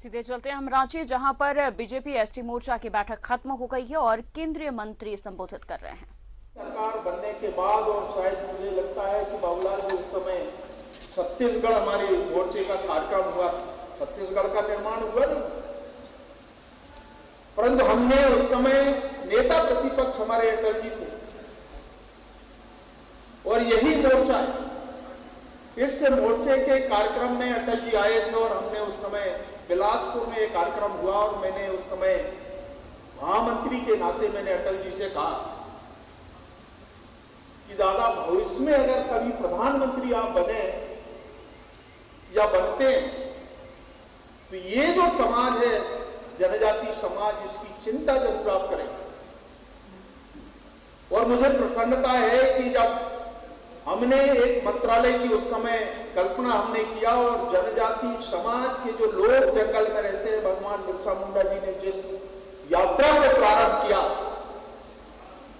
सीधे चलते हैं हम रांची, जहां पर बीजेपी एसटी मोर्चा की बैठक खत्म हो गई है और केंद्रीय मंत्री संबोधित कर रहे हैं। सरकार बनने के बाद और शायद मुझे लगता है कि बाबूलाल जी उस समय छत्तीसगढ़ हमारे मोर्चे का कार्यक्रम हुआ, छत्तीसगढ़ का निर्माण हुआ नहीं, परंतु हमने उस समय नेता प्रतिपक्ष हमारे अटल जी थे और यही मोर्चा इस मोर्चे के कार्यक्रम में अटल जी आए थे और हमने उस समय बिलासपुर में एक कार्यक्रम हुआ और मैंने उस समय महामंत्री के नाते मैंने अटल जी से कहा कि दादा, भविष्य में अगर कभी प्रधानमंत्री आप बने या बनते तो ये जो समाज है जनजाति समाज, इसकी चिंता जरूर आप करें। और मुझे प्रसन्नता है कि जब हमने एक मंत्रालय की उस समय कल्पना हमने किया और जनजाति समाज के जो लोग जंगल में रहते हैं, भगवान बिरसा मुंडा जी ने जिस यात्रा को प्रारंभ किया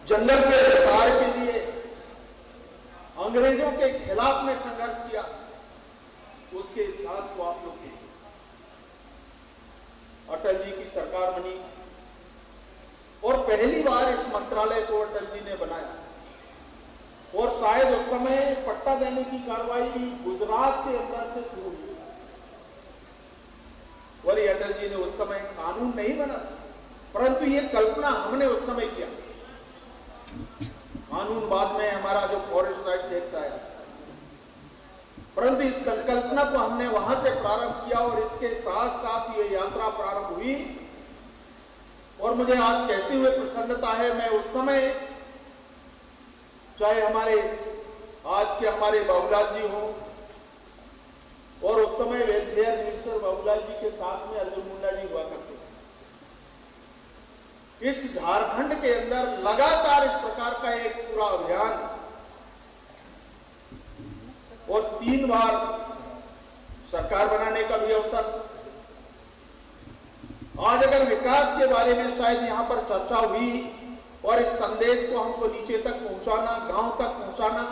जंगल के अधिकार के लिए, अंग्रेजों के खिलाफ में संघर्ष किया, उसके इतिहास को आप लोग देखिए। अटल जी की सरकार बनी और पहली बार इस मंत्रालय को अटल जी ने बनाया और शायद उस समय पट्टा देने की कार्रवाई भी गुजरात के अंदर से शुरू हुई और ये अटल जी ने उस समय कानून नहीं बना, परंतु ये कल्पना हमने उस समय किया। कानून बाद में हमारा जो फॉरेस्ट राइट्स एक्ट आया, परंतु इस संकल्पना को हमने वहां से प्रारंभ किया और इसके साथ साथ ये यात्रा प्रारंभ हुई। और मुझे आज कहते हुए प्रसन्नता है, मैं उस समय चाहे हमारे आज के हमारे बाबूलाल जी हों और उस समय वेलफेयर मिनिस्टर बाबूलाल जी के साथ में अर्जुन मुंडा जी हुआ करते थे। इस झारखंड के अंदर लगातार इस प्रकार का एक पूरा अभियान और 3 बार सरकार बनाने का भी अवसर। आज अगर विकास के बारे में शायद यहां पर चर्चा हुई और इस संदेश को हमको नीचे तक पहुंचाना, गांव तक पहुंचाना,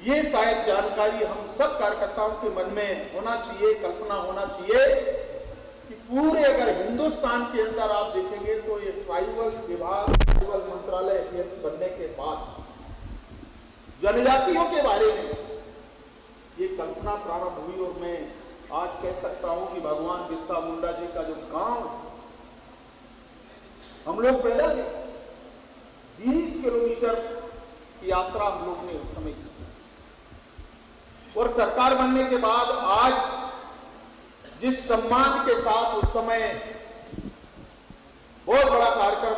ये शायद जानकारी हम सब कार्यकर्ताओं के मन में होना चाहिए, कल्पना होना चाहिए कि पूरे अगर हिंदुस्तान के अंदर आप देखेंगे तो ये ट्राइबल विभाग, ट्राइबल मंत्रालय बनने के बाद जनजातियों के बारे में ये कल्पना प्रारंभ हुई। और मैं आज कह सकता हूं कि भगवान बिरसा मुंडा जी का जो गांव हम लोग पैदा थे, 20 किलोमीटर की यात्रा हम लोग ने उस समय की और सरकार बनने के बाद आज जिस सम्मान के साथ उस समय बहुत बड़ा कार्यक्रम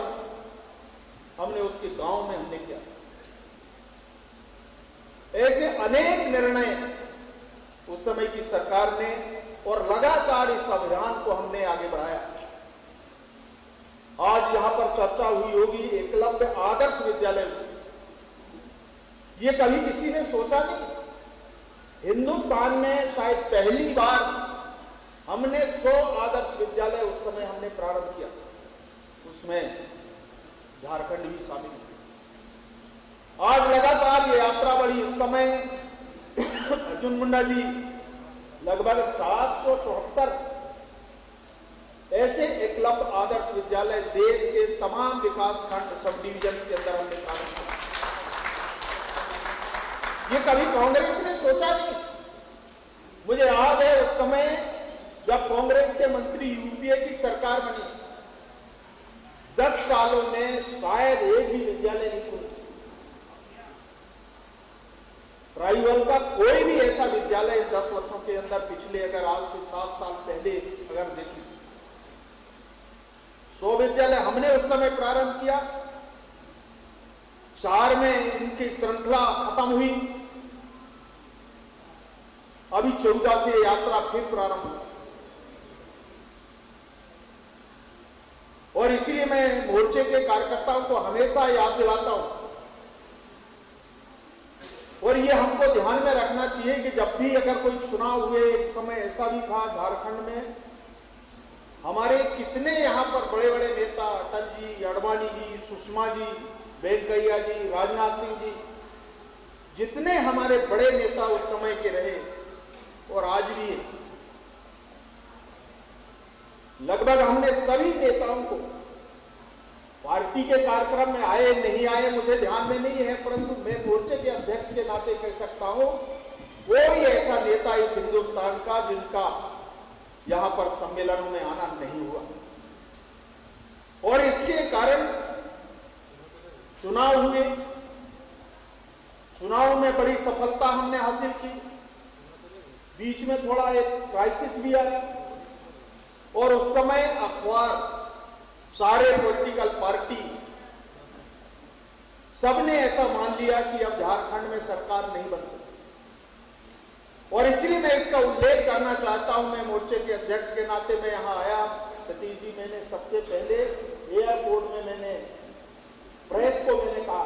हमने उसके गांव में हमने किया, ऐसे अनेक निर्णय उस समय की सरकार ने और लगातार इस अभियान को हमने आगे बढ़ाया। आज यहां पर चर्चा हुई होगी एकलव्य आदर्श विद्यालय, ये कभी किसी ने सोचा नहीं। हिंदुस्तान में शायद पहली बार हमने 100 आदर्श विद्यालय उस समय हमने प्रारंभ किया, उसमें झारखंड भी शामिल है। आज लगातार ये यात्रा बढ़ी। इस समय अर्जुन मुंडा जी लगभग 774 ऐसे एकलव्य आदर्श विद्यालय देश के तमाम विकास खंड सब डिवीजन के अंदर हमने प्रारंभ किया। ये कभी कांग्रेस ने सोचा नहीं। मुझे याद है उस समय जब कांग्रेस के मंत्री यूपीए की सरकार बनी, 10 सालों में शायद एक भी विद्यालय नहीं खुला। ट्राइबल का कोई भी ऐसा विद्यालय 10 वर्षों के अंदर पिछले अगर आज से 7 साल पहले अगर देखें, 100 विद्यालय हमने उस समय प्रारंभ किया। 4 में इनकी श्रृंखला खत्म हुई, अभी 14 से यात्रा फिर प्रारंभ हुई। और इसीलिए मैं मोर्चे के कार्यकर्ताओं को हमेशा याद दिलाता हूं और ये हमको ध्यान में रखना चाहिए कि जब भी अगर कोई चुनाव हुए, एक समय ऐसा भी था झारखंड में, हमारे कितने यहां पर बड़े बड़े नेता, अटल जी, अडवाणी जी, सुषमा जी, वेंकैया जी, राजनाथ सिंह जी, जितने हमारे बड़े नेता उस समय के रहे और आज भी है, लगभग हमने सभी नेताओं को, पार्टी के कार्यक्रम में आए नहीं आए मुझे ध्यान में नहीं है, परंतु मैं मोर्चे के अध्यक्ष के नाते कह सकता हूं, कोई ऐसा नेता इस हिंदुस्तान का जिनका यहां पर सम्मेलनों में आना नहीं हुआ। और इसके कारण चुनाव हुए, चुनाव में बड़ी सफलता हमने हासिल की, बीच में थोड़ा एक क्राइसिस भी आया और उस समय अखबार, सारे पॉलिटिकल पार्टी सबने ऐसा मान लिया कि अब झारखंड में सरकार नहीं बन सकती। और इसलिए मैं इसका उल्लेख करना चाहता हूं, मैं मोर्चे के अध्यक्ष के नाते मैं यहां आया। सतीश जी, मैंने सबसे पहले एयरपोर्ट में मैंने प्रेस को मैंने कहा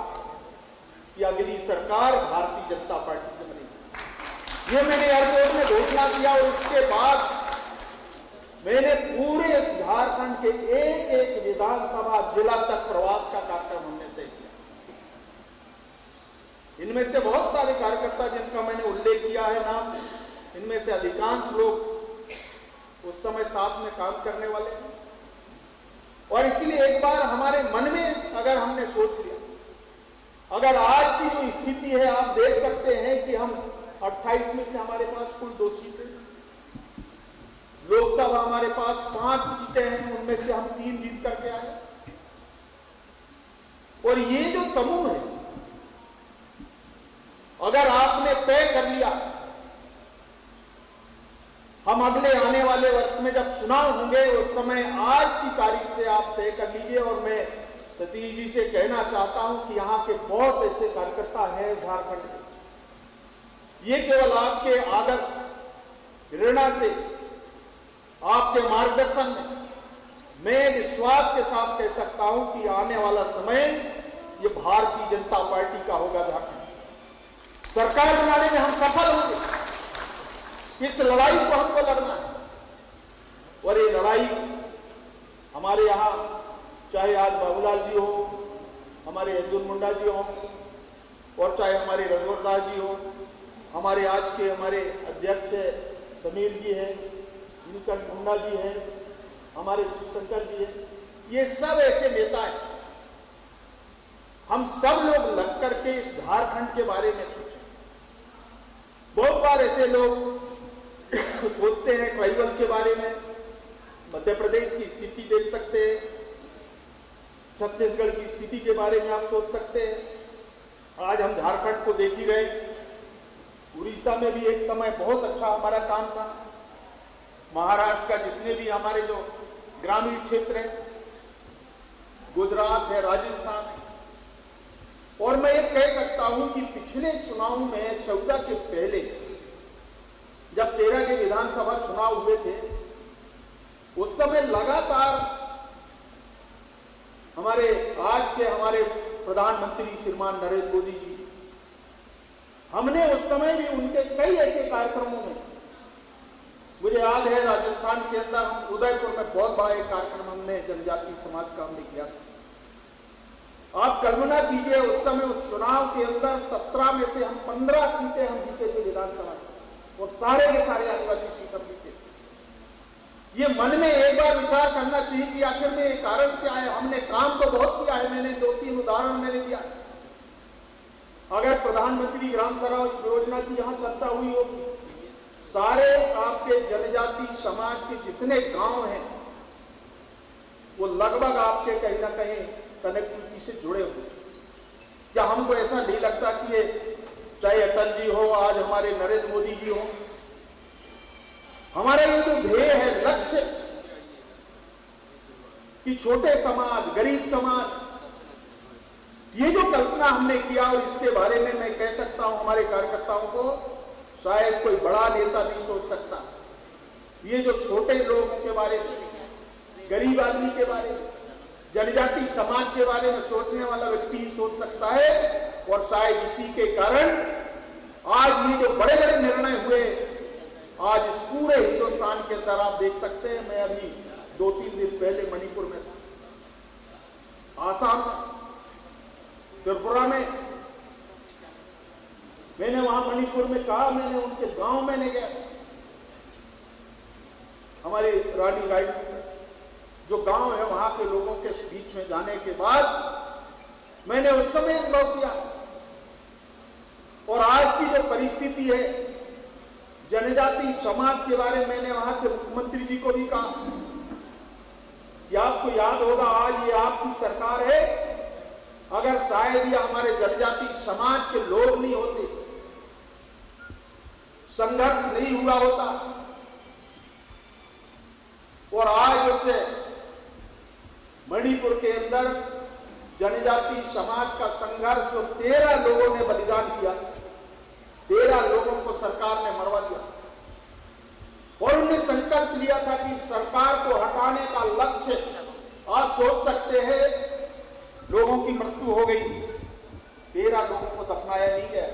कि अगली सरकार भारतीय जनता पार्टी की बनेगी। ये मैंने एयरपोर्ट में घोषणा किया और उसके बाद मैंने पूरे इस झारखंड के एक एक विधानसभा जिला तक प्रवास का कार्यक्रम हमने तय किया। इनमें से बहुत सारे कार्यकर्ता जिनका मैंने उल्लेख किया है नाम, इनमें से अधिकांश लोग उस समय साथ में काम करने वाले हैं। और इसलिए एक बार हमारे मन में अगर हमने सोच लिया, अगर आज की जो स्थिति है आप देख सकते हैं कि हम 28 में से हमारे पास कुल 2 सीटें, लोकसभा हमारे पास 5 सीटें हैं, उनमें से हम 3 जीत करके आए। और ये जो समूह है, अगर आपने तय कर लिया, हम अगले आने वाले वर्ष में जब चुनाव होंगे उस समय आज की तारीख से आप तय कर लीजिए। और मैं सतीश जी से कहना चाहता हूं कि यहां के बहुत ऐसे कार्यकर्ता हैं झारखंड के, ये केवल आपके आदर्श प्रेरणा से, आपके मार्गदर्शन में मैं विश्वास के साथ कह सकता हूं कि आने वाला समय ये भारतीय जनता पार्टी का होगा। झारखंड सरकार बनाने में हम सफल होंगे। इस लड़ाई को हमको लड़ना है और ये लड़ाई हमारे यहां, चाहे आज बाबूलाल जी हो, हमारे अर्जुन मुंडा जी हो, और चाहे हमारे रघुवर दास जी हो, हमारे आज के हमारे अध्यक्ष समीर जी हैं, नीलकंठ मुंडा जी हैं, हमारे शिवशंकर जी हैं, ये सब ऐसे नेता हैं। हम सब लोग लग करके इस झारखंड के बारे में सोचें। बहुत बार ऐसे लोग सोचते हैं ट्राइबल के बारे में, मध्य प्रदेश की स्थिति देख सकते हैं, छत्तीसगढ़ की स्थिति के बारे में आप सोच सकते हैं। आज हम झारखंड को देख ही रहे, उड़ीसा में भी एक समय बहुत अच्छा हमारा काम था, महाराष्ट्र का जितने भी हमारे जो ग्रामीण क्षेत्र है, गुजरात है, राजस्थान है। और मैं ये कह सकता हूं कि पिछले चुनाव में 14 के पहले जब 13 के विधानसभा चुनाव हुए थे, उस समय लगातार हमारे आज के हमारे प्रधानमंत्री श्रीमान नरेंद्र मोदी जी, हमने उस समय भी उनके कई ऐसे कार्यक्रमों में, मुझे याद है राजस्थान के अंदर हम उदयपुर में बहुत बड़ा एक कार्यक्रम हमने जनजातीय समाज का हमने किया। आप कल्पना कीजिए उस समय उस चुनाव के अंदर 17 में से हम 15 सीटें हम जीते थे विधानसभा से, और सारे के सारे आदिवासी सीट हम जीते। ये मन में एक बार विचार करना चाहिए कि आखिर में ये कारण क्या है। हमने काम तो बहुत किया है, मैंने 2-3 उदाहरण मैंने दिया। अगर प्रधानमंत्री ग्राम सड़क योजना की यहां चर्चा हुई होगी, सारे आपके जनजाति समाज के जितने गांव हैं वो लगभग आपके कहीं ना कहीं कनेक्टिविटी से जुड़े हुए। क्या हमको ऐसा नहीं लगता कि ये चाहे अटल जी हो, आज हमारे नरेंद्र मोदी जी हो, हमारा ये जो ध्येय है, लक्ष्य कि छोटे समाज, गरीब समाज, ये जो कल्पना हमने किया, और इसके बारे में मैं कह सकता हूं हमारे कार्यकर्ताओं को शायद कोई बड़ा नेता नहीं सोच सकता। ये जो छोटे लोगों के बारे में, गरीब आदमी के बारे में, जनजाति समाज के बारे में सोचने वाला व्यक्ति ही सोच सकता है। और शायद इसी के कारण आज ये जो बड़े बड़े निर्णय हुए, आज इस पूरे हिंदुस्तान के अंदर आप देख सकते हैं। मैं अभी 2-3 दिन पहले मणिपुर में था, आसाम में, त्रिपुरा में। मैंने वहां मणिपुर में कहा, मैंने उनके गांव में गया, हमारी रानी गाइड, जो गांव है वहां के लोगों के बीच में जाने के बाद मैंने उस समय अनुभव किया, और आज की जो परिस्थिति है जनजाति समाज के बारे में मैंने वहां के मुख्यमंत्री जी को भी कहा कि आपको याद होगा आज ये आपकी सरकार है, अगर शायद ये हमारे जनजाति समाज के लोग नहीं होते, संघर्ष नहीं हुआ होता, और आज उसे मणिपुर के अंदर जनजाति समाज का संघर्ष, जो 13 लोगों ने बलिदान किया, 13 लोगों को सरकार ने मरवा दिया, और उन्होंने संकल्प लिया था कि सरकार को हटाने का लक्ष्य, आप सोच सकते हैं लोगों की मृत्यु हो गई, 13 लोगों को दफनाया नहीं गया,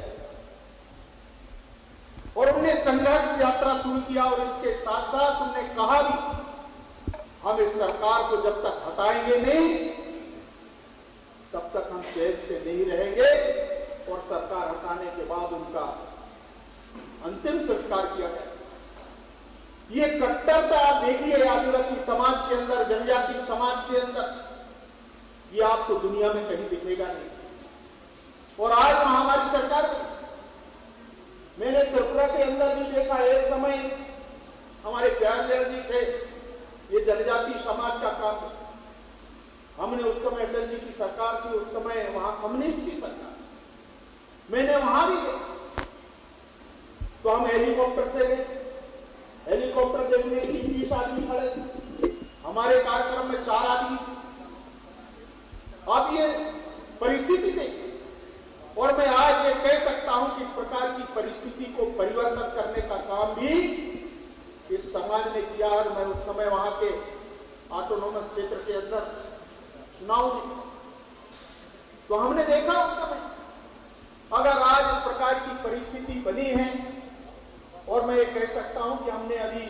और उन्होंने संघर्ष यात्रा शुरू किया, और इसके साथ साथ उन्होंने कहा भी हम इस सरकार को जब तक हटाएंगे नहीं तब तक हम शहर से नहीं रहेंगे, और सरकार हटाने के बाद उनका अंतिम संस्कार किया गया। ये कट्टरता आप देखिए आदिवासी समाज के अंदर, जनजाति समाज के अंदर, ये आपको दुनिया में कहीं दिखेगा नहीं। और आज हमारी सरकार, मैंने त्रिपुरा के अंदर भी देखा, एक समय हमारे प्यारे जी थे, ये जनजाति समाज का काम है, हमने उस समय अटल जी की सरकार थी, उस समय वहां कम्युनिस्ट की सरकार, मैंने वहां भी गया तो हम हेलीकॉप्टर से गए, हेलीकॉप्टर देखने के लिए 20 आदमी खड़े थे, हमारे कार्यक्रम में 4 आदमी थे। अब ये परिस्थिति देखिए, और मैं आज ये कह सकता हूं कि इस प्रकार की परिस्थिति को परिवर्तन करने का काम भी इस समाज ने किया। और मैं उस समय वहां के ऑटोनोमस क्षेत्र के अंदर चुनाव में, तो हमने देखा उस समय, अगर आज इस प्रकार की परिस्थिति बनी है, और मैं ये कह सकता हूं कि हमने अभी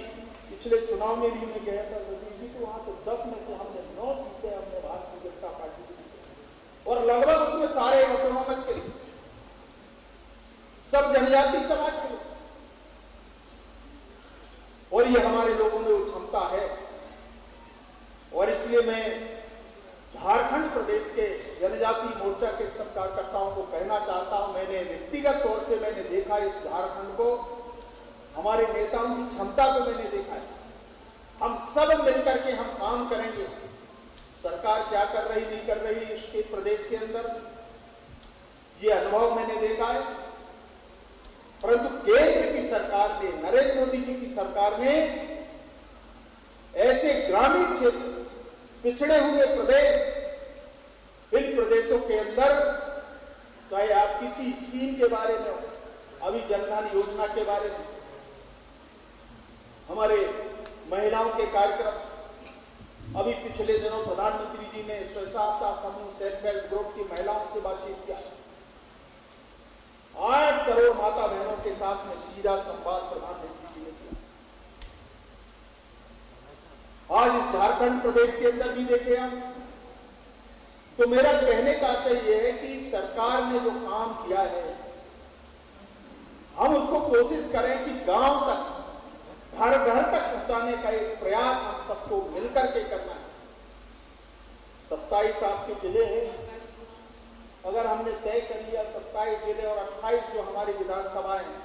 पिछले चुनाव में भी मैं गया था जी को, वहां से 10 में से हमने 9 सीटें हमने भारतीय जनता पार्टी की, और लगभग उसमें सारे ऑटोनोमस के लिए, सब जनजाति समाज के लिए, और ये हमारे लोगों में वो क्षमता है। और इसलिए मैं झारखंड प्रदेश के जनजाति मोर्चा के सब कार्यकर्ताओं को कहना चाहता हूं, मैंने व्यक्तिगत तौर से मैंने देखा इस झारखंड को, हमारे नेताओं की क्षमता को मैंने देखा है। हम सब मिलकर के हम काम करेंगे, सरकार क्या कर रही नहीं कर रही इसके प्रदेश के अंदर, ये अनुभव मैंने देखा है। परंतु केंद्र की सरकार ने, नरेंद्र मोदी जी की सरकार ने ऐसे ग्रामीण क्षेत्र, पिछड़े हुए प्रदेश, इन प्रदेशों के अंदर, चाहे आप किसी स्कीम के बारे में हो, अभी जनधन योजना के बारे में, हमारे महिलाओं के कार्यक्रम, अभी पिछले दिनों प्रधानमंत्री जी ने स्वसहायता समूह सेल्फ हेल्प ग्रुप की महिलाओं से बातचीत किया, 8 करोड़ माता बहनों के साथ में सीधा संवाद प्रधानमंत्री जी ने किया। आज इस झारखंड प्रदेश के अंदर भी देखे आप, तो मेरा कहने का आशय यह है कि सरकार ने जो काम किया है, हम उसको कोशिश करें कि गांव तक, घर घर तक पहुंचाने का एक प्रयास हम सबको मिलकर के करना है। 27 आपके जिले हैं, अगर हमने तय कर लिया 27 जिले और 28 जो हमारी विधानसभाएं हैं,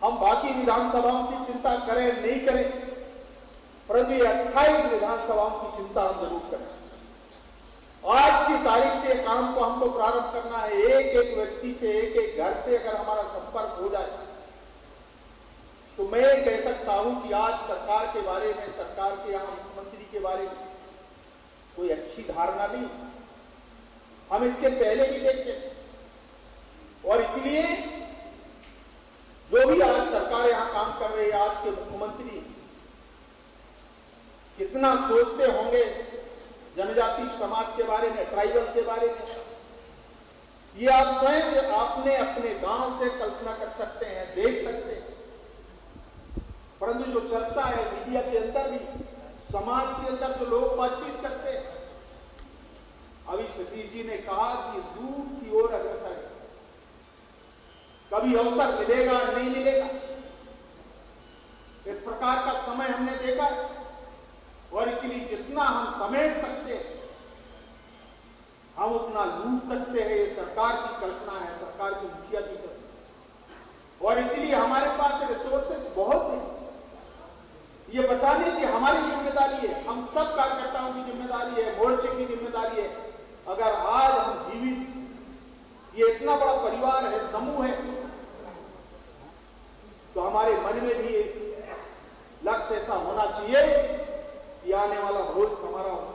हम बाकी विधानसभाओं की चिंता करें नहीं करें, परंतु 28 विधानसभाओं की चिंता हम जरूर करें। आज की तारीख से काम को हमको प्रारंभ करना है, एक एक व्यक्ति से, एक एक घर से अगर हमारा संपर्क हो जाए, तो मैं कह सकता हूं कि आज सरकार के बारे में, सरकार के यहां मुख्यमंत्री के बारे में कोई अच्छी धारणा नहीं, हम इसके पहले भी देखते, और इसलिए जो भी आज सरकार यहां काम कर रही है, आज के मुख्यमंत्री कितना सोचते होंगे जनजाति समाज के बारे में, ट्राइबल के बारे में, ये आप स्वयं आपने अपने गांव से कल्पना कर सकते हैं, देख सकते हैं। परंतु जो चर्चा है मीडिया के अंदर भी, समाज के अंदर जो लोग बातचीत करते हैं, अभी सतीश जी ने कहा कि दूर की ओर अग्रसर है, कभी अवसर मिलेगा नहीं मिलेगा, इस प्रकार का समय हमने देखा, और इसलिए जितना हम समेट सकते हैं हम उतना लूट सकते हैं। ये सरकार की कल्पना है, सरकार की मुखिया की कल्पना, और इसलिए हमारे पास रिसोर्सेस बहुत हैं। ये बचाने की हमारी जिम्मेदारी है, हम सब कार्यकर्ताओं की जिम्मेदारी है, मोर्चे की जिम्मेदारी है। अगर आज हम जीवित, ये इतना बड़ा परिवार है, समूह है, तो हमारे मन में भी लक्ष्य ऐसा होना चाहिए कि आने वाला भविष्य हमारा हो।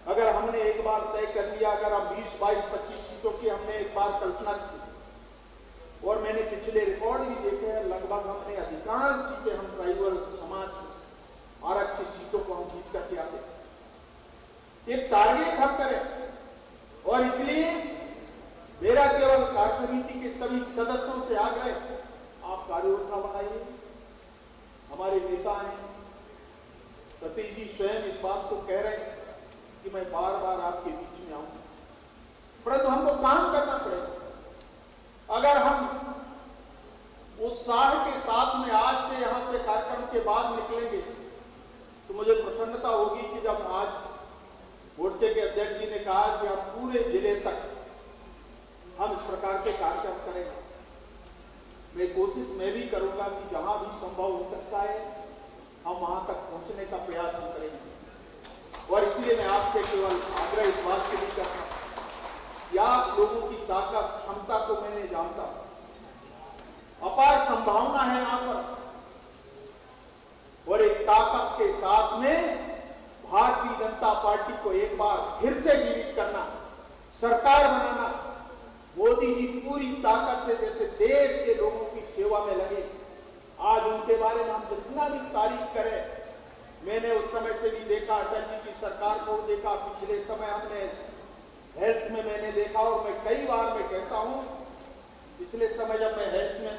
अगर हमने एक बार तय कर लिया, अगर हम 20, 22, 25 सीटों की हमने एक बार कल्पना की, और मैंने पिछले रिकॉर्ड भी देखे हैं, लगभग हमने अधिकांश सीटें हम ट्राइबल समाज आरक्षित सीटों को हम जीत करके आते। एक टारगेट हम करें, और इसलिए मेरा केवल कार्य समिति के सभी सदस्यों से आग्रह, आप कार्ययोजना बनाइए। हमारे नेता हैं, सतीश जी स्वयं इस बात को कह रहे हैं कि मैं बार बार आपके बीच में आऊंगा, परंतु हमको काम करना पड़ेगा। अगर हम उत्साह के साथ में आज से यहां से कार्यक्रम के बाद निकलेंगे, तो मुझे प्रसन्नता होगी कि जब आज मोर्चे के अध्यक्ष जी ने कहा कि हम पूरे जिले तक हम इस प्रकार के कार्यक्रम करेंगे, मैं कोशिश मैं भी करूंगा कि जहां भी संभव हो सकता है हम वहां तक पहुंचने का प्रयास हम करेंगे। और इसलिए मैं आपसे केवल आग्रह इस बात के लिए करता हूं कि आप लोगों की ताकत, क्षमता को मैंने जानता हूं, अपार संभावना है यहां पर, और एक ताकत के साथ में भारतीय जनता पार्टी को एक बार फिर से जीवित करना, सरकार बनाना। मोदी जी पूरी ताकत से जैसे देश के लोगों की सेवा में लगे, आज उनके बारे में हम जितना भी तारीफ करें, मैंने उस समय से भी देखा, अटल जी की सरकार को देखा, पिछले समय हमने हेल्थ में मैंने देखा, और मैं कई बार मैं कहता हूं, पिछले समय जब मैं हेल्थ में,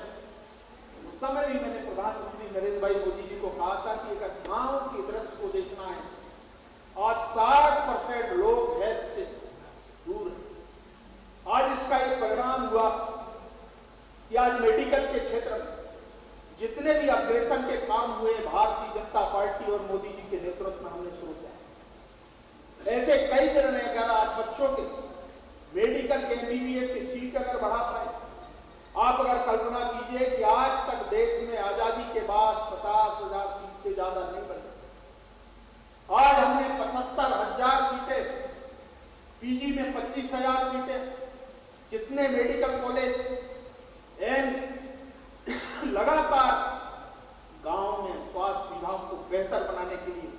उस समय भी मैंने प्रधानमंत्री नरेंद्र भाई मोदी जी को कहा था कि अगर गांव के दृश्य को देखना है, आज 60% लोग हेल्थ से दूर हैं। आज इसका एक परिणाम हुआ कि आज मेडिकल के क्षेत्र में जितने भी अग्रेसन के काम हुए, भारतीय जनता पार्टी और मोदी जी के नेतृत्व में हमने शुरू किया। ऐसे कई निर्णय, अगर आज बच्चों के मेडिकल के MBBS की सीट अगर बढ़ा पाए, आप अगर कल्पना कीजिए कि आज तक देश में आजादी के बाद 50,000 सीट से ज्यादा नहीं बढ़ी। आज हमने 75,000 सीटें, पीजी में 25,000 सीटें, कितने मेडिकल कॉलेज, एम्स, लगातार गांव में स्वास्थ्य सुविधाओं को बेहतर बनाने के लिए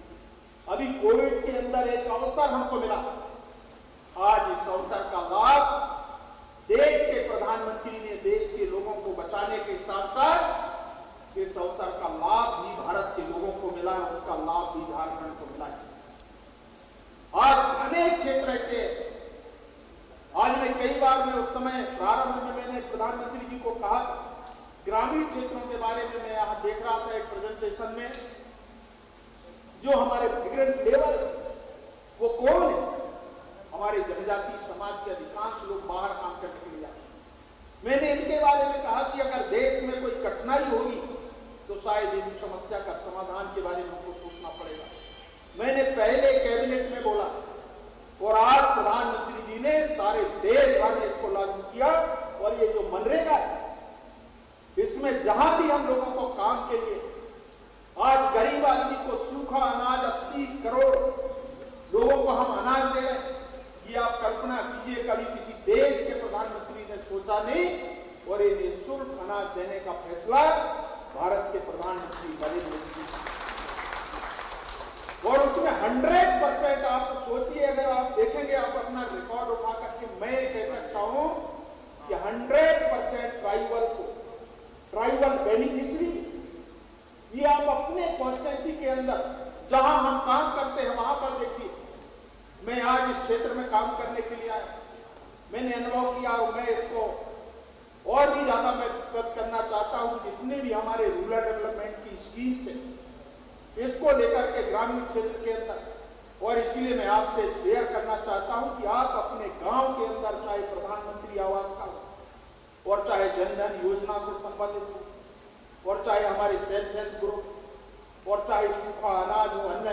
अभी कोविड के अंदर एक अवसर हमको मिला। आज इस अवसर का लाभ देश के प्रधानमंत्री ने देश के लोगों को बचाने के साथ साथ इस अवसर का लाभ भी भारत के लोगों को मिला है, उसका लाभ भी झारखंड को मिला है। आज अनेक क्षेत्र ऐसे, आज मैं कई बार में उस समय प्रारंभ में मैंने प्रधानमंत्री जी को कहा, ग्रामीण क्षेत्रों के बारे में मैं यहां देख रहा था एक प्रेजेंटेशन में, जो हमारे मिग्रेंट लेबर वो कौन है? हमारे जनजातीय समाज के अधिकांश लोग बाहर काम करने के लिए जाते हैं। मैंने इनके बारे में कहा कि अगर देश में कोई कठिनाई होगी तो शायद इन समस्या का समाधान के बारे में हमको सोचना पड़ेगा। मैंने पहले कैबिनेट में बोला, और आज प्रधानमंत्री जी ने सारे देश भर में इसको लागू किया। और ये जो मनरेगा है, इसमें जहां भी हम लोगों को काम के लिए, आज गरीब आदमी को सूखा अनाज 80 करोड़ लोगों को हम अनाज दे रहे हैं। ये आप कल्पना कीजिए, कभी किसी देश के प्रधानमंत्री ने सोचा नहीं, और ये निःशुल्क अनाज देने का फैसला भारत के प्रधानमंत्री नरेंद्र मोदी जी, और उसमें 100% आप सोचिए, अगर आप देखेंगे, आप अपना रिकॉर्ड उठा करके, मैं कह सकता हूं कि 100% ट्राइबल को, ट्राइबल बेनिफिशियरी, ये आप अपने कॉन्स्टिट्यूंसी के अंदर जहां हम काम करते हैं वहां पर देखिए। मैं आज इस क्षेत्र में काम करने के लिए आया, मैंने अनुभव किया, और मैं इसको और भी ज्यादा मैं फोकस करना चाहता हूं। जितने भी हमारे रूरल डेवलपमेंट की स्कीम्स है, इसको लेकर के ग्रामीण क्षेत्र के अंदर, और इसीलिए मैं आपसे शेयर करना चाहता हूं कि आप अपने गांव के अंदर, चाहे प्रधानमंत्री आवास का, और चाहे जन धन योजना से संबंधित हो, और चाहे हमारे सेल्फ हेल्प ग्रुप, और चाहे सूखा अनाज हो, अन्न,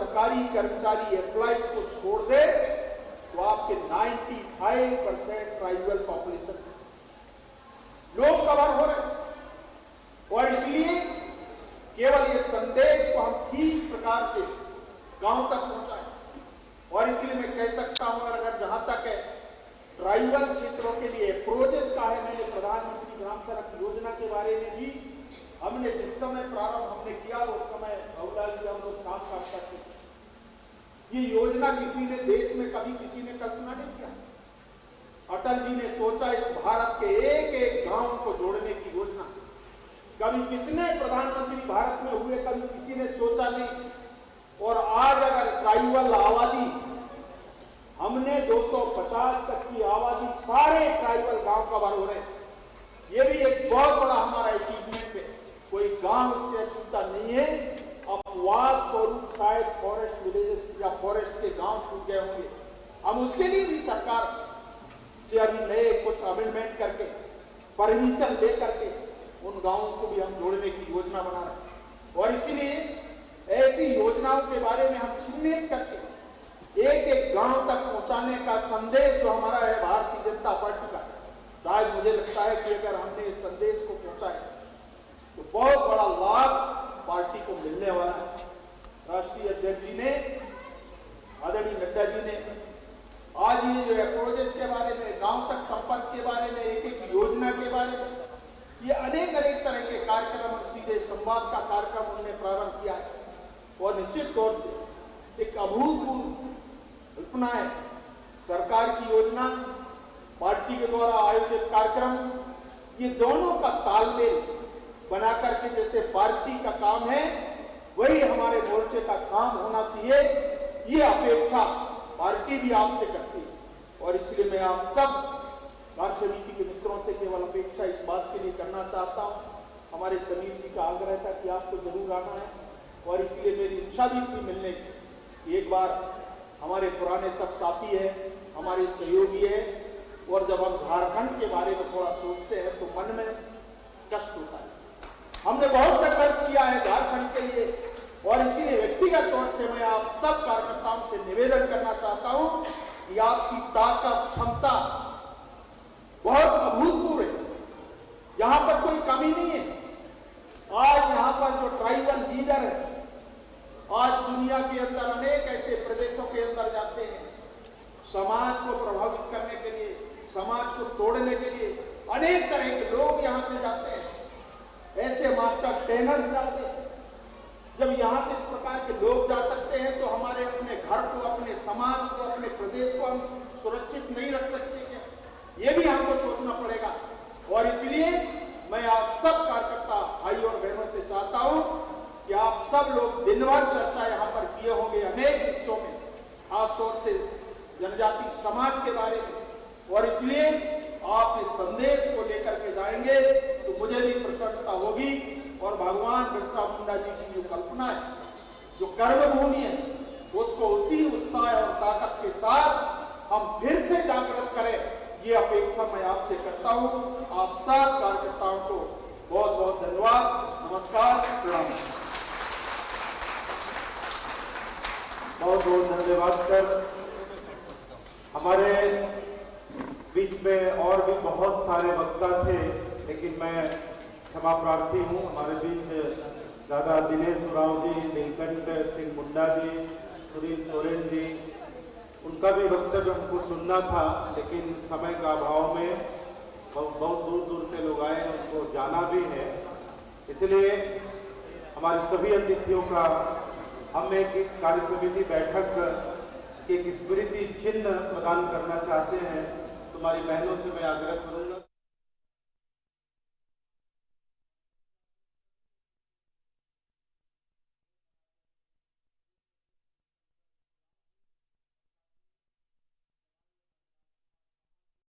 सरकारी कर्मचारी एम्प्लॉयज को छोड़ दे तो आपके 95% ट्राइबल पॉपुलेशन लोग कवर हो रहे हैं। और इसलिए केवल ये संदेश को हम ठीक प्रकार से गांव तक पहुंचाएं। और इसलिए मैं कह सकता हूं, अगर जहां तक है ट्राइबल क्षेत्रों के लिए प्रोजेक्ट का है, मैंने प्रधानमंत्री ग्राम सड़क योजना के बारे में भी हमने जिस समय प्रारंभ हमने किया उस समय बाबूलाल जी हम लोग साफ साफ करते। ये योजना किसी ने देश में कभी किसी ने कल्पना नहीं किया। अटल जी ने सोचा इस भारत के एक एक गांव को जोड़ने की योजना। कभी कितने प्रधानमंत्री भारत में हुए, कभी किसी ने सोचा नहीं। और आज अगर ट्राइबल आबादी हमने 250 तक की आबादी सारे ट्राइबल गांव कवर हो रहे हैं, ये भी एक बहुत बड़ा हमारा अचीवमेंट है। कोई गांव इससे छूटा नहीं है। अपवाद स्वरूप शायद फॉरेस्ट विलेजेस या फॉरेस्ट के गांव छूट गए होंगे। हम उसके लिए भी सरकार से अभी नए कुछ अमेंडमेंट करके परमिशन दे करके उन गांवों को भी हम जोड़ने की योजना बना रहे हैं। और इसीलिए ऐसी योजनाओं के बारे में हम चिन्हित करके एक एक गांव तक पहुंचाने का संदेश जो हमारा है भारतीय जनता पार्टी का, शायद मुझे लगता है कि अगर हमने इस संदेश को पहुंचाया तो बहुत बड़ा लाभ पार्टी को मिलने वाला है। राष्ट्रीय अध्यक्ष जी ने, आदरणीय नड्डा जी ने आज ये जो प्रोजेक्ट के बारे में, गांव तक संपर्क के बारे में, एक एक योजना के बारे में, ये अनेक तरह के कार्यक्रम और सीधे संवाद का कार्यक्रम उन्होंने प्रारंभ किया है। और निश्चित तौर से एक अभूतपूर्व कल्पना है। सरकार की योजना, पार्टी के द्वारा आयोजित कार्यक्रम, ये दोनों का तालमेल बना करके जैसे पार्टी का काम है वही हमारे मोर्चे का काम होना चाहिए, ये अपेक्षा पार्टी भी आपसे करती है। और इसलिए मैं आप सब कार्य समिति के मित्रों से केवल अपेक्षा इस बात के लिए करना चाहता हूँ, हमारे समीर जी का आग्रह था कि आपको जरूर आना है। और इसलिए मेरी इच्छा भी थी मिलने की। एक बार हमारे पुराने सब साथी हैं, हमारे सहयोगी हैं, और जब हम झारखंड के बारे में थोड़ा सोचते हैं तो मन में कष्ट होता है। हमने बहुत संघर्ष किया है झारखंड के लिए। और इसीलिए व्यक्तिगत तौर से मैं आप सब कार्यकर्ताओं से निवेदन करना चाहता हूं कि आपकी ताकत, क्षमता बहुत अभूतपूर्व है। यहां पर कोई कमी नहीं है। आज यहां पर जो ट्राइबल लीडर है, आज दुनिया के अंदर अनेक ऐसे प्रदेशों के अंदर जाते हैं, समाज को प्रभावित करने के लिए, समाज को तोड़ने के लिए अनेक तरह के लोग यहां से जाते हैं। ऐसे मास्टर ट्रेनर जाते हैं। जब यहां से इस प्रकार के लोग जा सकते हैं तो हमारे अपने घर को, अपने समाज को, अपने प्रदेश को हम सुरक्षित नहीं रख सकते क्या? ये भी हमको सोचना पड़ेगा। और इसलिए मैं आप सब कार्यकर्ता भाई और बहनों से चाहता हूं कि आप सब लोग दिन भर चर्चा यहाँ पर किए होंगे अनेक हिस्सों में, खासतौर से जनजाति समाज के बारे में। और इसलिए आप इस संदेश को लेकर के जाएंगे तो मुझे भी प्रसन्नता होगी। और भगवान बिरसा मुंडा जी की जो कल्पना है, जो कर्मभूमि है, उसको उसी उत्साह और ताकत के साथ हम फिर से जागृत करें, ये अपेक्षा मैं आपसे करता हूं। आप सब कार्यकर्ताओं को बहुत बहुत धन्यवाद, नमस्कार, प्रणाम। बहुत बहुत धन्यवाद सर। हमारे बीच में और भी बहुत सारे वक्ता थे, लेकिन मैं क्षमा प्रार्थी हूँ। हमारे बीच दादा दिनेश उरांव जी, नीलकंठ सिंह मुंडा जी, सुनील सोरेन जी, उनका भी वक्तव्य हमको सुनना था, लेकिन समय का अभाव में बहुत दूर दूर से लोग आए, उनको जाना भी है। इसलिए हमारे सभी अतिथियों का हम एक इस कार्य समिति बैठक के एक स्मृति चिन्ह प्रदान करना चाहते हैं। तुम्हारी बहनों से मैं आग्रह करूंगा।